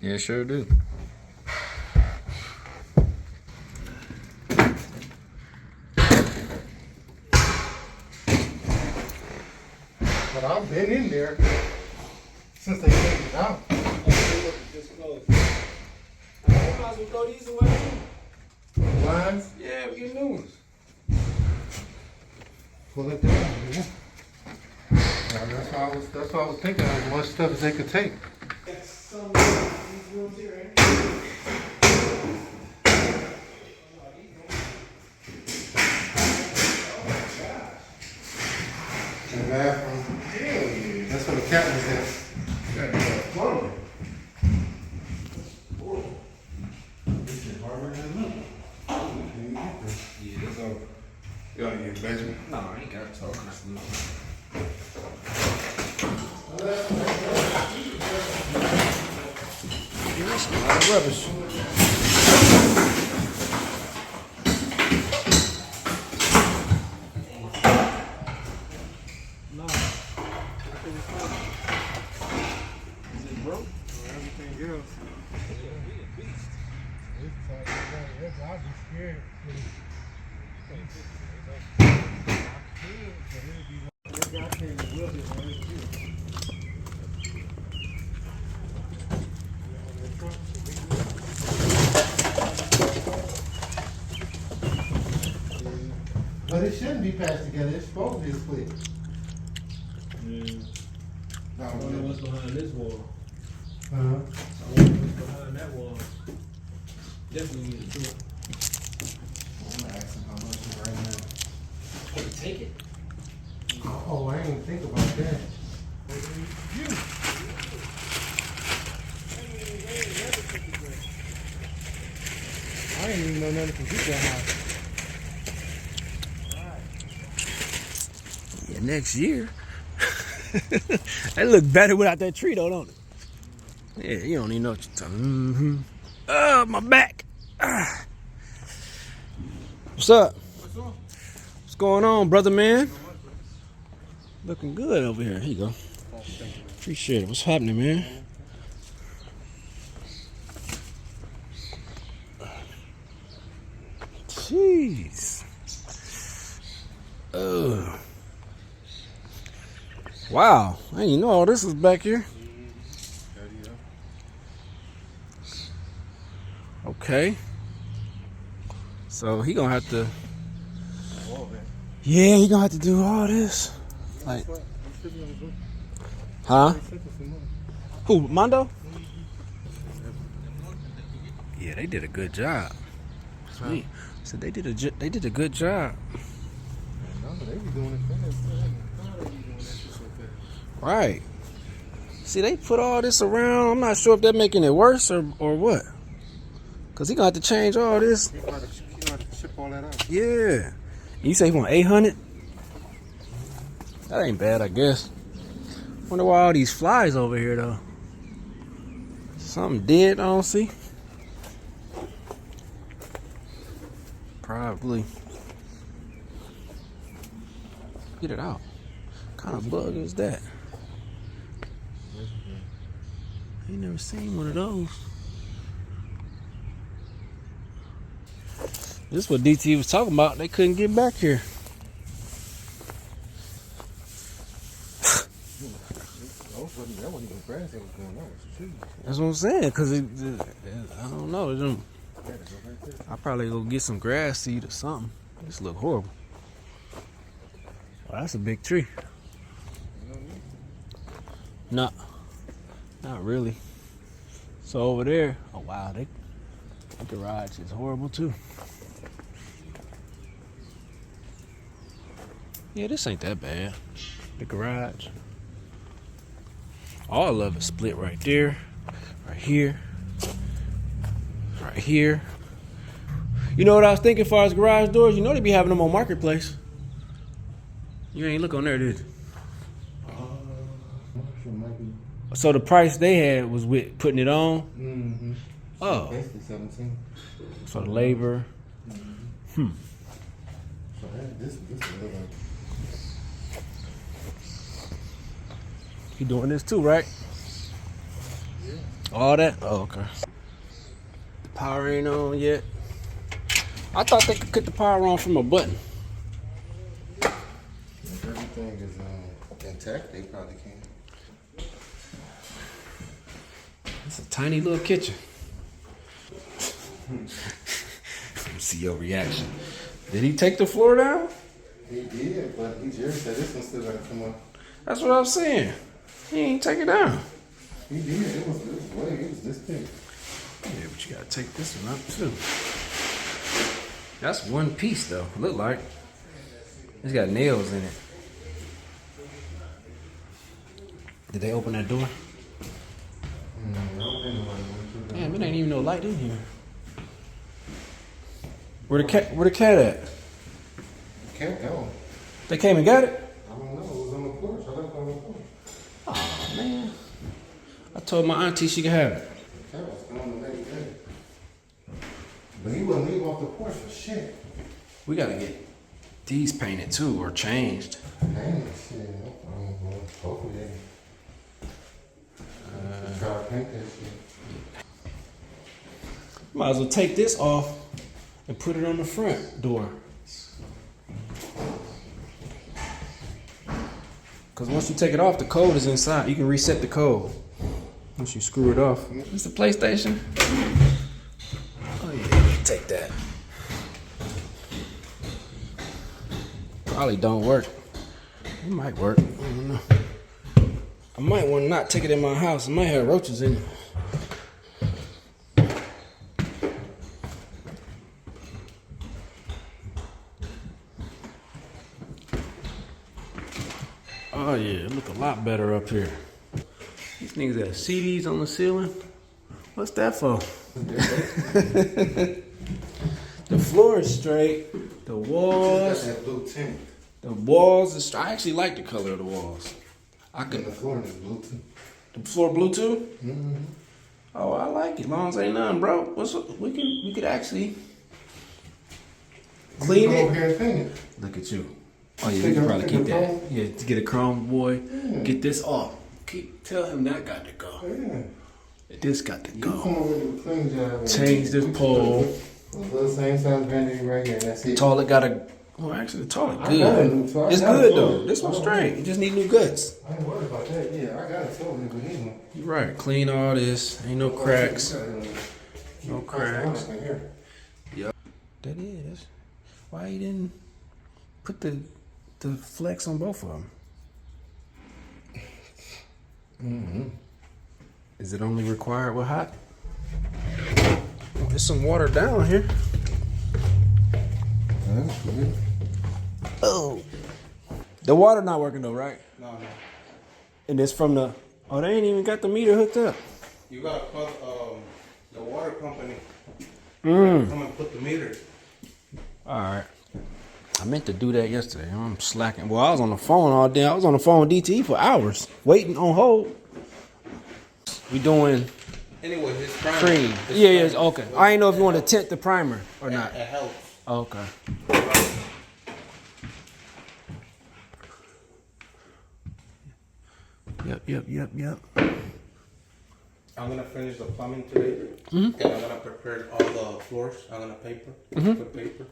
Yeah, sure do. But I've been in there since they taken it out. Just closed. I might as well throw these away. Lines, Yeah, we get new ones. pull it down, man. That's why I was thinking as much stuff as they could take. Some of these rooms here, ain't it? In the bathroom. Yeah. That's where the cabinet's at. Yeah, plumbing. This is harder than it looks. Yeah, it's over. You want to get basement? No, I ain't got to talk. That's a lot of rubbish. No. Is it broke? Everything else. I'd be scared. But it shouldn't be patched together. It's supposed to be split. Yeah. No, I wonder what's behind this wall. uh-huh. I wonder what's behind that wall. Definitely need to do it. I'm gonna ask him how much is right now. Can you take it? Oh, I didn't even think about that. I didn't even know nothing could get that high. Yeah, next year. That look better without that tree though, don't it? Yeah, you don't even know what you're talking. Mm-hmm. Oh, my back. Ah. What's up? What's going on, brother man? Looking good over here. Here you go. Appreciate it. What's happening, man? Jeez. Oh. Wow. I didn't know all this was back here. Okay. So he gonna have to. Yeah, he gonna have to do all this. Like, huh? Who, Mondo? Yeah, they did a good job. Sweet. So they did a good job. Right. See, they put all this around. I'm not sure if they're making it worse or what. Cause he gonna have to change all this. He gonna have to chip all that out. Yeah. You say he want 800? That ain't bad, I guess. Wonder why all these flies over here though. Something dead I don't see. Probably. Get it out. What kind of bug is that? I ain't never seen one of those. This is what DT was talking about. They couldn't get back here. That's what I'm saying. Cause I don't know. I probably go get some grass seed or something. This look horrible. Oh, that's a big tree. No, not really. So over there, oh wow, the garage is horrible too. Yeah, this ain't that bad. The garage. All of it split right there, right here, right here. You know what I was thinking as far as garage doors? You know they be having them on Marketplace. You ain't look on there, did you? So the price they had was with putting it on? Mm-hmm. Oh. Basically 17. So the labor. So this is You doing this too, right? Yeah. All that? Oh, okay. The power ain't on yet. I thought they could cut the power on from a button. If everything is intact, they probably can. It's a tiny little kitchen. Let me see your reaction. Did he take the floor down? He did, but Jerry said this one's still gotta come up. That's what I was saying. He ain't take it down. He did. It was this big. Yeah, but you gotta take this one up too. That's one piece though. Look like it's got nails in it. Did they open that door? Damn, it ain't even no light in here. Where the cat at? Cat gone. They came and got it? I don't know. It was on the porch. I left it on the porch. Oh man. I told my auntie she could have it. Cat was gone the next day. But he wouldn't leave off the porch for shit. We gotta get these painted too or changed. Painted shit. Hopefully they try to paint that shit. Might as well take this off and put it on the front door. Because once you take it off, the code is inside. You can reset the code once you screw it off. It's the PlayStation. Oh yeah, take that. Probably don't work. It might work. I don't know. I might want to not take it in my house. It might have roaches in it. Oh yeah, it look a lot better up here. These niggas got CDs on the ceiling. What's that for? The floor is straight. The walls. That blue tint. The walls is straight. I actually like the color of the walls. I could. The floor is blue too. The floor blue too? Mm-hmm. Oh, I like it. As long as ain't nothing, bro. We could actually clean it. Over here and paint it. Look at you. Oh yeah, we can probably keep that. Yeah, to get a chrome boy. Yeah. Get this off. Tell him that got to go. Yeah. This got to go. You come over with a clean job. Change this pole. A little same size vanity right here. That's it. Toilet got a. Well, actually, the toilet good. It's good good though. This one's straight. You just need new guts. I ain't worried about that. Yeah, I got a toilet, but he one. You're right. Clean all this. Ain't no cracks. No cracks. Yep. That is. Why you didn't put the flex on both of them? Mm-hmm. Is it only required with hot? Oh, there's some water down here. That's good. Oh. The water not working though, right? No. And it's from the. Oh, they ain't even got the meter hooked up. You gotta call the water company. Come and put the meter. All right. I meant to do that yesterday. I'm slacking. Well, I was on the phone all day. I was on the phone with DTE for hours, waiting on hold. We doing Anyway, his primer. cream. Yeah, okay. I ain't know if you want to tint the primer or not. It helps. Okay. Yep. I'm gonna finish the plumbing today, and I'm gonna prepare all the floors. I'm gonna put paper.